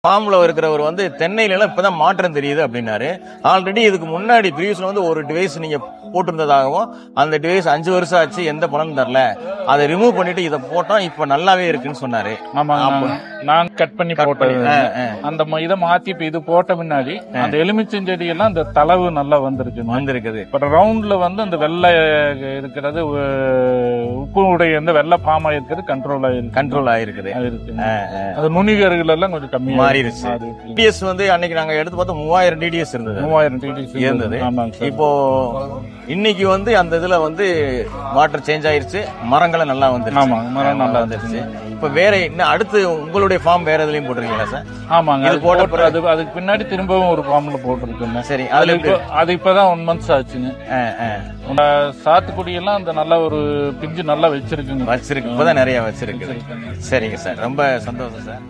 ஃபார்ம்ல இருக்கிறவர் வந்து தென்னையில இப்பதான் மாற்றம் தெரியுது அப்படின்னாரு. ஆல்ரெடி இதுக்கு முன்னாடி ப்ரீவியஸ்ல வந்து ஒரு டிவைஸ் நீங்க போட்டிருந்ததாகவும் அந்த டிவைஸ் 5 வருஷம் ஆச்சு எந்த பலனும் தரல, அதை ரிமூவ் பண்ணிட்டு இதை போட்டோம் இப்ப நல்லாவே இருக்குன்னு சொன்னாரு. நான் கட் பண்ணி போட்டது அந்த இதை மாத்தி இப்ப இது போட்ட முன்னாடி அந்த எலுமிச்சம் செடி எல்லாம் அந்த தளவு நல்லா வந்திருக்குது. இப்ப ரவுண்ட்ல வந்து அந்த வெள்ளை இருக்கிறது உப்பு உடைய அந்த வெள்ளை பாமா இருக்கிறது கண்ட்ரோல் ஆயிருக்குது. அது நுனிகர்கள் எல்லாம் கொஞ்சம் கம்மியா மாறிடுச்சு. டிடிஎஸ் வந்து அன்னைக்கு நாங்க எடுத்து பார்த்தோம் 3000 டிடிஎஸ் இருந்தது. இப்போ இன்னைக்கு வந்து அந்த இதுல வந்து வாட்டர் சேஞ்ச் ஆயிருச்சு, மரங்களும் நல்லா வந்துருச்சு. இப்ப வேற இன்னும் அடுத்து உங்களுடைய ஃபார்ம் வேற எதுலயும் போட்டிருக்கீங்களா சார்? ஆமாங்க, அது போட்ட அதுக்கு பின்னாடி திரும்பவும் ஒரு ஃபார்ம்ல போட்டிருக்கேன். சரி, அது இப்பதான் 1 months ஆச்சுங்க. சாத்துக்குடி எல்லாம் அந்த நல்ல ஒரு பிஞ்சு நல்லா வச்சிருக்கு. இப்பதான் நிறைய வச்சிருக்கு. சரிங்க சார், ரொம்ப சந்தோஷம் சார்.